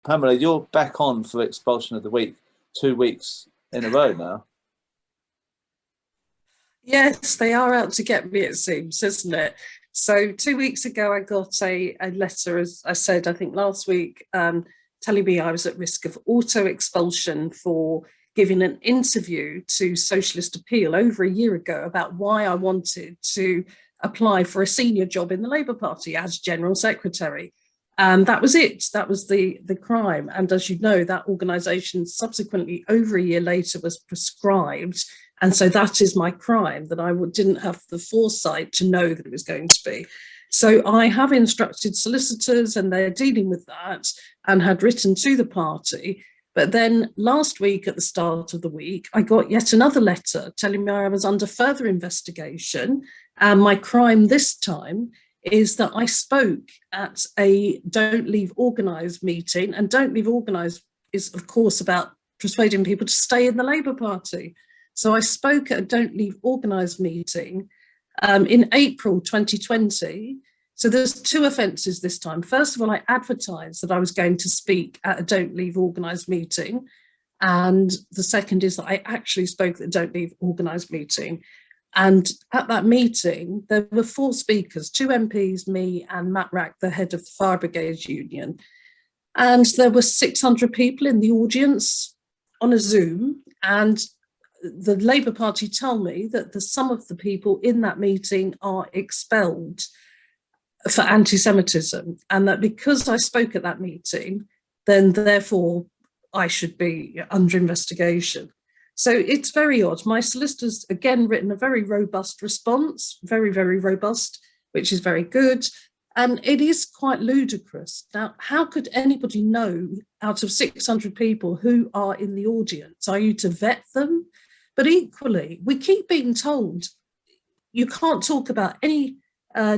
Pamela, you're back on for expulsion of the week 2 weeks in a row now. Yes, they are out to get me, it seems, isn't it? So 2 weeks ago, I got a letter, as I said, I think last week, telling me I was at risk of auto expulsion for giving an interview to Socialist Appeal over a year ago about why I wanted to apply for a senior job in the Labour Party as General Secretary. And that was it. That was the crime. And as you know, that organisation subsequently, over a year later, was proscribed. And so that is my crime, that I didn't have the foresight to know that it was going to be. So I have instructed solicitors and they're dealing with that and had written to the party. But then last week, at the start of the week, I got yet another letter telling me I was under further investigation. And my crime this time is that I spoke at a Don't Leave Organised meeting. And Don't Leave Organised is, of course, about persuading people to stay in the Labour Party. So I spoke at a Don't Leave Organised meeting in April 2020. So there's two offences this time. First of all, I advertised that I was going to speak at a Don't Leave Organised meeting. And the second is that I actually spoke at the Don't Leave Organised meeting. And at that meeting, there were 4 speakers, 2 MPs, me and Matt Rack, the head of the Fire Brigades Union. And there were 600 people in the audience on a Zoom. And the Labour Party tell me that some of the people in that meeting are expelled for anti-Semitism, and that because I spoke at that meeting, then therefore I should be under investigation. So it's very odd. My solicitor's again written a very robust response, very, very robust, which is very good. And it is quite ludicrous. Now, how could anybody know out of 600 people who are in the audience? Are you to vet them? But equally, we keep being told you can't talk about any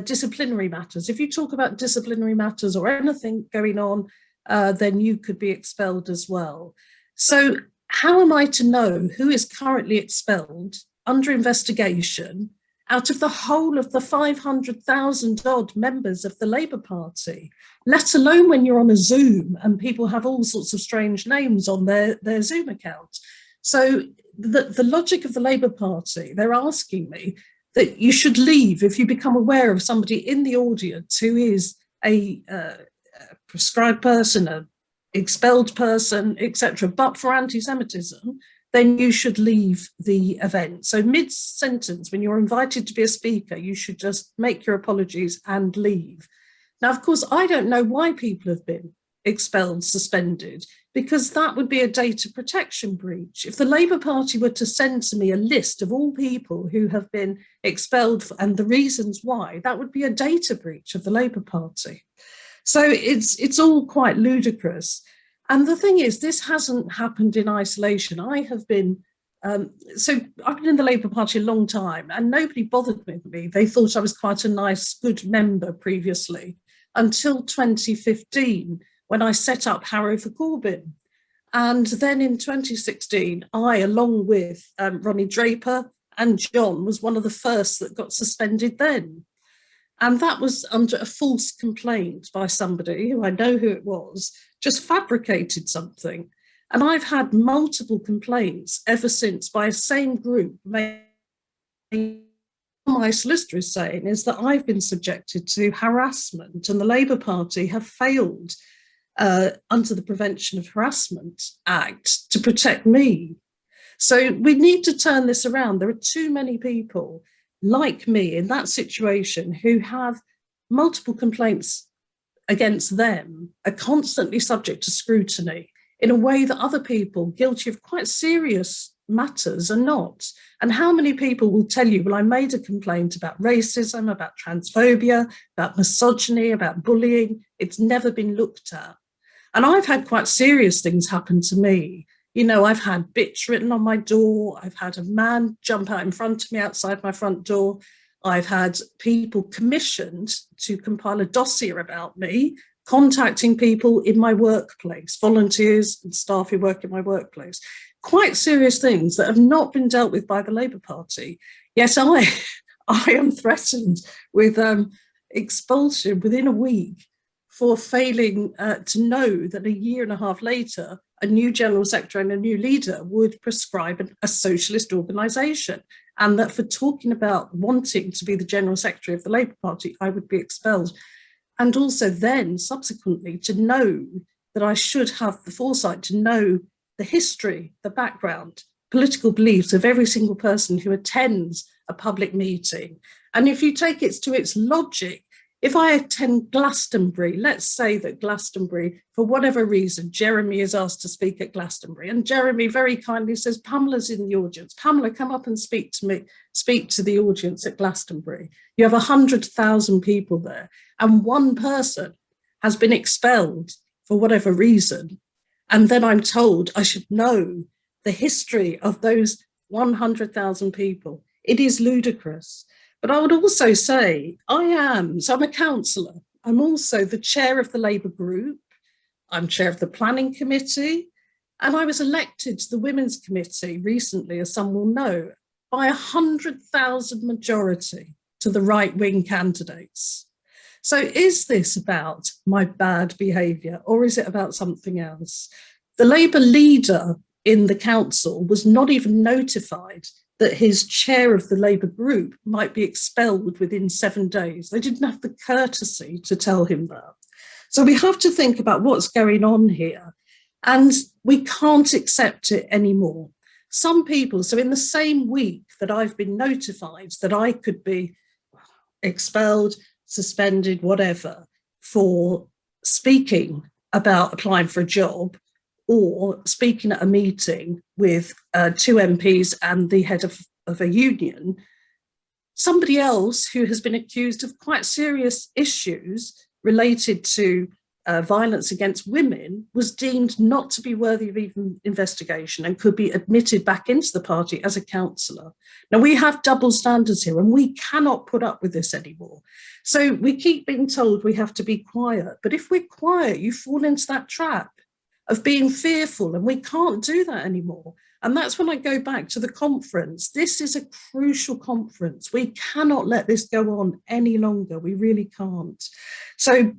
disciplinary matters. If you talk about disciplinary matters or anything going on, then you could be expelled as well. So how am I to know who is currently expelled under investigation out of the whole of the 500,000 odd members of the Labour Party, let alone when you're on a Zoom and people have all sorts of strange names on their Zoom account? So the logic of the Labour Party, they're asking me that you should leave if you become aware of somebody in the audience who is a proscribed person, an expelled person, etc. But for anti-Semitism, then you should leave the event. So mid-sentence, when you're invited to be a speaker, you should just make your apologies and leave. Now, of course, I don't know why people have been expelled, suspended, because that would be a data protection breach. If the Labour Party were to send to me a list of all people who have been expelled and the reasons why, that would be a data breach of the Labour Party. So it's all quite ludicrous. And the thing is, this hasn't happened in isolation. I've been in the Labour Party a long time and nobody bothered with me. They thought I was quite a nice, good member previously until 2015, when I set up Harrow for Corbyn. And then in 2016, I, along with Ronnie Draper and John, was one of the first that got suspended then. And that was under a false complaint by somebody who I know who it was, just fabricated something. And I've had multiple complaints ever since by the same group. My solicitor is saying is that I've been subjected to harassment and the Labour Party have failed under the Prevention of Harassment Act to protect me. So we need to turn this around. There are too many people like me in that situation who have multiple complaints against them, are constantly subject to scrutiny in a way that other people guilty of quite serious matters are not. And how many people will tell you, well, I made a complaint about racism, about transphobia, about misogyny, about bullying. It's never been looked at. And I've had quite serious things happen to me. You know, I've had bitch written on my door. I've had a man jump out in front of me outside my front door. I've had people commissioned to compile a dossier about me, contacting people in my workplace, volunteers and staff who work in my workplace. Quite serious things that have not been dealt with by the Labour Party. Yes, I am threatened with expulsion within a week for failing to know that a year and a half later, a new general secretary and a new leader would prescribe a socialist organisation, and that for talking about wanting to be the general secretary of the Labour Party, I would be expelled. And also then subsequently to know that I should have the foresight to know the history, the background, political beliefs of every single person who attends a public meeting. And if you take it to its logic, if I attend Glastonbury, let's say that Glastonbury, for whatever reason, Jeremy is asked to speak at Glastonbury, and Jeremy very kindly says, Pamela's in the audience. Pamela, come up and speak to me, speak to the audience at Glastonbury. You have 100,000 people there, and one person has been expelled for whatever reason. And then I'm told I should know the history of those 100,000 people. It is ludicrous. But I would also say I'm a councillor. I'm also the chair of the Labour group. I'm chair of the planning committee. And I was elected to the Women's Committee recently, as some will know, by 100,000 majority to the right-wing candidates. So is this about my bad behaviour, or is it about something else? The Labour leader in the council was not even notified that his chair of the Labour group might be expelled within 7 days. They didn't have the courtesy to tell him that. So we have to think about what's going on here, and we can't accept it anymore. Some people, so in the same week that I've been notified that I could be expelled, suspended, whatever, for speaking about applying for a job, or speaking at a meeting with 2 MPs and the head of a union, somebody else who has been accused of quite serious issues related to violence against women was deemed not to be worthy of even investigation and could be admitted back into the party as a councillor. Now, we have double standards here, and we cannot put up with this anymore. So we keep being told we have to be quiet, but if we're quiet, you fall into that trap of being fearful, and we can't do that anymore. And that's when I go back to the conference. This is a crucial conference. We cannot let this go on any longer. We really can't. So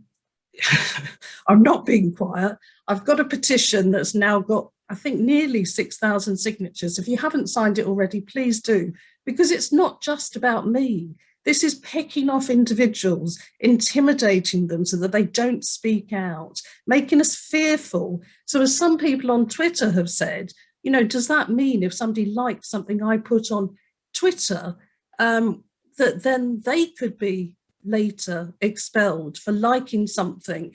I'm not being quiet. I've got a petition that's now got, I think, nearly 6,000 signatures. If you haven't signed it already, please do, because it's not just about me. This is picking off individuals, intimidating them so that they don't speak out, making us fearful. So as some people on Twitter have said, you know, does that mean if somebody likes something I put on Twitter, that then they could be later expelled for liking something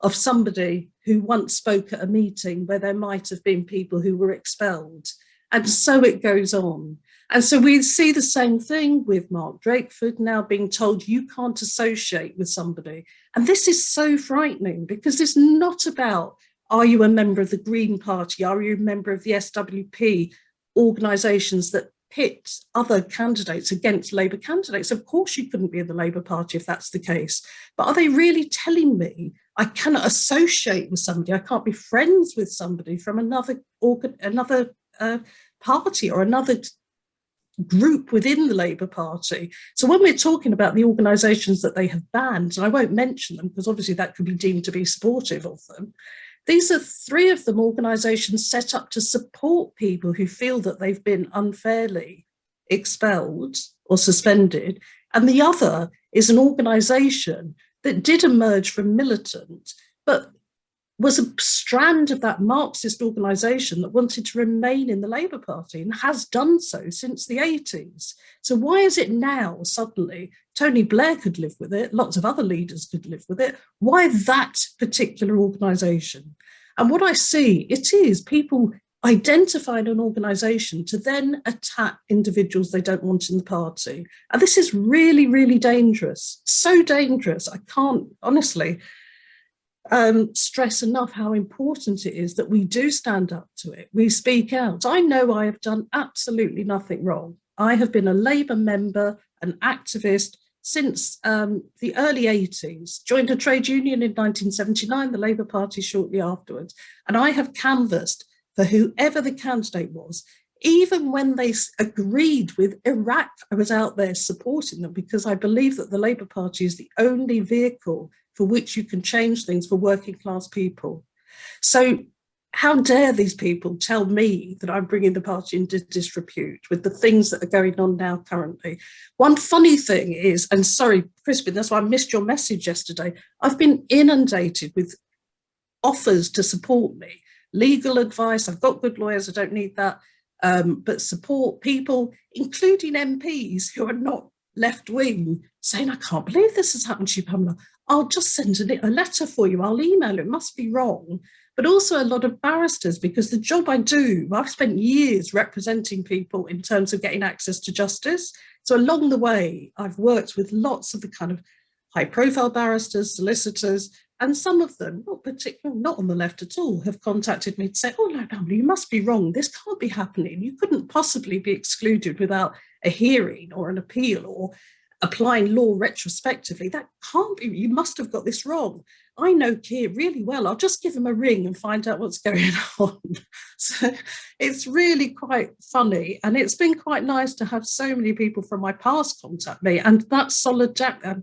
of somebody who once spoke at a meeting where there might have been people who were expelled? And so it goes on. And so we see the same thing with Mark Drakeford now being told you can't associate with somebody. And this is so frightening, because it's not about, are you a member of the Green Party? Are you a member of the SWP, organisations that pit other candidates against Labour candidates? Of course you couldn't be in the Labour Party if that's the case. But are they really telling me I cannot associate with somebody, I can't be friends with somebody from another party or another group within the Labour Party? So when we're talking about the organisations that they have banned, and I won't mention them because obviously that could be deemed to be supportive of them, these are 3 of them organisations set up to support people who feel that they've been unfairly expelled or suspended. And the other is an organisation that did emerge from militant, but was a strand of that Marxist organisation that wanted to remain in the Labour Party and has done so since the 80s. So why is it now suddenly Tony Blair could live with it, lots of other leaders could live with it? Why that particular organisation? And what I see, it is people identifying an organisation to then attack individuals they don't want in the party. And this is really, really dangerous, so dangerous. I can't honestly stress enough how important it is that we do stand up to it. We speak out. I know I have done absolutely nothing wrong. I have been a Labour member, an activist since the early 80s, joined a trade union in 1979, the Labour Party shortly afterwards, and I have canvassed for whoever the candidate was. Even when they agreed with Iraq, I was out there supporting them because I believe that the Labour Party is the only vehicle for which you can change things for working class people. So how dare these people tell me that I'm bringing the party into disrepute with the things that are going on now currently? One funny thing is, and sorry, Crispin, that's why I missed your message yesterday. I've been inundated with offers to support me, legal advice. I've got good lawyers, I don't need that, but support people, including MPs who are not left wing, saying, I can't believe this has happened to you, Pamela. I'll just send a letter for you. I'll email it must be wrong. But also a lot of barristers, because the job I do, I've spent years representing people in terms of getting access to justice. So along the way, I've worked with lots of the kind of high profile barristers, solicitors, and some of them, not on the left at all, have contacted me to say, oh no, Pamela, you must be wrong. This can't be happening. You couldn't possibly be excluded without a hearing or an appeal or applying law retrospectively. That can't be, you must have got this wrong. I know Keir really well. I'll just give him a ring and find out what's going on. So it's really quite funny. And it's been quite nice to have so many people from my past contact me, and that solidarity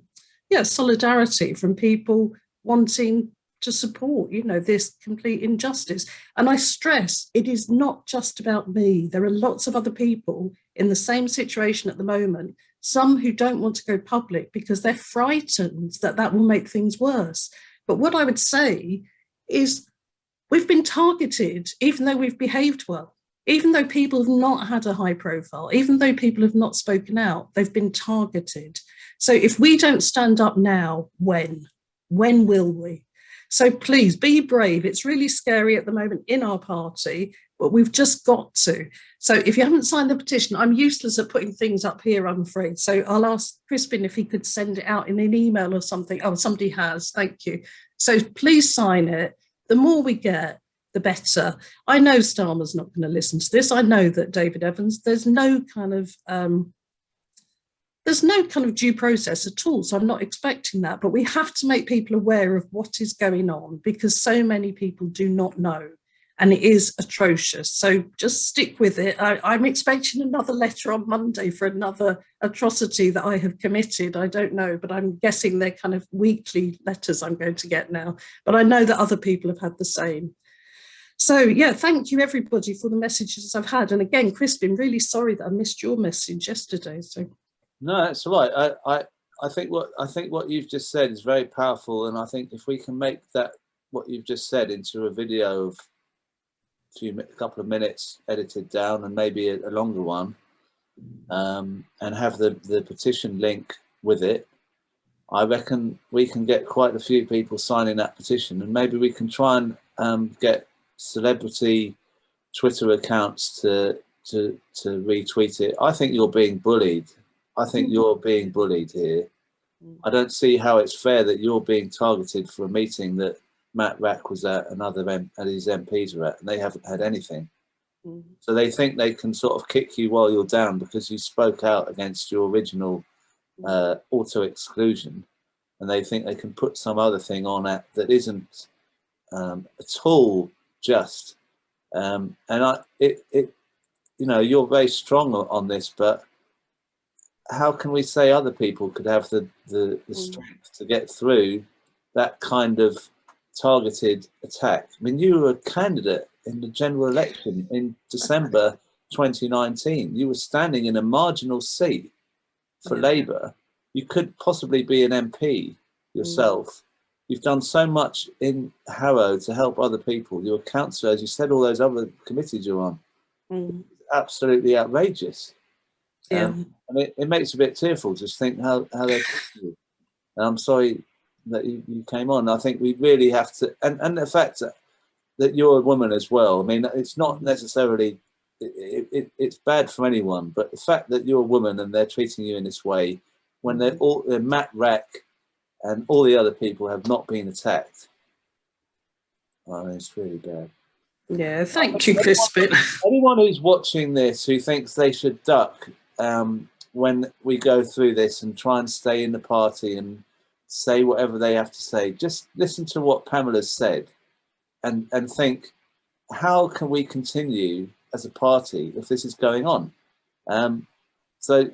from people wanting to support, this complete injustice. And I stress, it is not just about me. There are lots of other people in the same situation at the moment, some who don't want to go public because they're frightened that that will make things worse. But what I would say is we've been targeted, even though we've behaved well, even though people have not had a high profile, even though people have not spoken out, they've been targeted. So if we don't stand up now, when will we? So please be brave. It's really scary at the moment in our party, but we've just got to. So if you haven't signed the petition, I'm useless at putting things up here, I'm afraid. So I'll ask Crispin if he could send it out in an email or something. Oh, somebody has, thank you. So please sign it. The more we get, the better. I know Starmer's not going to listen to this. I know that David Evans, there's no kind of due process at all. So I'm not expecting that, but we have to make people aware of what is going on because so many people do not know. And it is atrocious. So just stick with it. I'm expecting another letter on Monday for another atrocity that I have committed. I don't know, but I'm guessing they're kind of weekly letters I'm going to get now. But I know that other people have had the same. So yeah, thank you everybody for the messages I've had. And again, Crispin, really sorry that I missed your message yesterday. So no, that's all right. I think what you've just said is very powerful, and I think if we can make that what you've just said into a video of a couple of minutes edited down and maybe a longer one, and have the petition link with it, I reckon we can get quite a few people signing that petition, and maybe we can try and get celebrity Twitter accounts to retweet it. I think you're being bullied. I think you're being bullied here. I don't see how it's fair that you're being targeted for a meeting that Matt Rack was at and his MPs were at, and they haven't had anything. So they think they can sort of kick you while you're down because you spoke out against your original auto exclusion, and they think they can put some other thing on it that isn't at all just. And you're very strong on this, but how can we say other people could have the strength to get through that kind of targeted attack? I mean, you were a candidate in the general election in December 2019. You were standing in a marginal seat for Labour. You could possibly be an MP yourself. You've done so much in Harrow to help other people. You're a councillor, as you said, all those other committees you're on. Absolutely outrageous. And it makes a bit tearful to think how they you. And I'm sorry that you came on. I think we really have to, and the fact that you're a woman as well. I mean, it's not necessarily, it's bad for anyone, but the fact that you're a woman and they're treating you in this way, when they're Matt Rack and all the other people have not been attacked, I mean, it's really bad. Yeah, thank you, Crispin. Anyone who's watching this who thinks they should duck when we go through this and try and stay in the party and say whatever they have to say, just listen to what Pamela's said and think, how can we continue as a party if this is going on? So,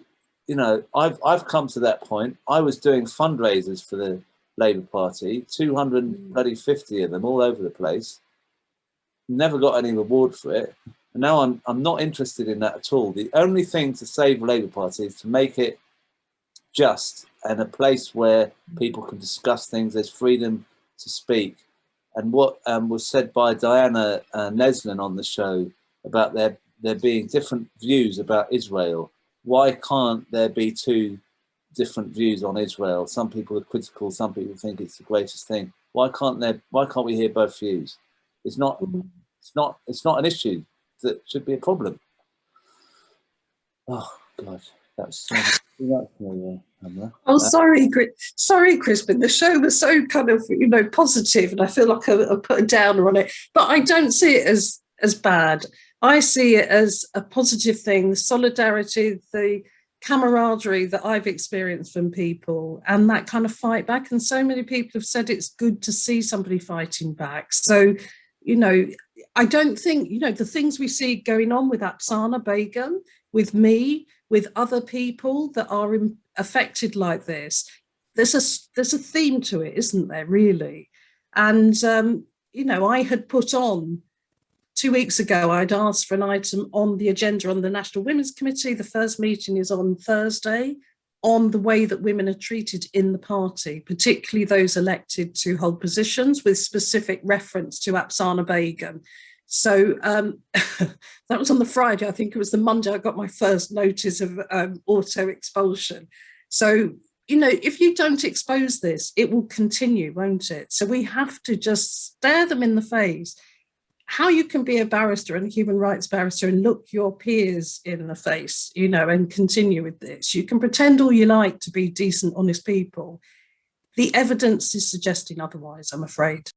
I've come to that point. I was doing fundraisers for the Labour Party, 250 of them all over the place, never got any reward for it. And now I'm not interested in that at all. The only thing to save Labour Party is to make it just and a place where people can discuss things. There's freedom to speak. And what was said by Diana Neslin on the show about there being different views about Israel. Why can't there be two different views on Israel? Some people are critical, some people think it's the greatest thing. Why can't we hear both views? It's not an issue that should be a problem. Oh God, that's so much for Pamela. Oh, sorry, Crispin. The show was so kind of, positive, and I feel like I put a downer on it. But I don't see it as bad. I see it as a positive thing, the solidarity, the camaraderie that I've experienced from people, and that kind of fight back. And so many people have said it's good to see somebody fighting back. So, I don't think, the things we see going on with Apsana Begum, with me, with other people that are affected like this, there's a theme to it, isn't there, really? And, I had put on 2 weeks ago, I'd asked for an item on the agenda on the National Women's Committee. The first meeting is on Thursday, on the way that women are treated in the party, particularly those elected to hold positions, with specific reference to Apsana Begum. So that was on the Friday. I think it was the Monday I got my first notice of auto expulsion. So, if you don't expose this, it will continue, won't it? So we have to just stare them in the face. How you can be a barrister and a human rights barrister and look your peers in the face, and continue with this. You can pretend all you like to be decent, honest people. The evidence is suggesting otherwise, I'm afraid.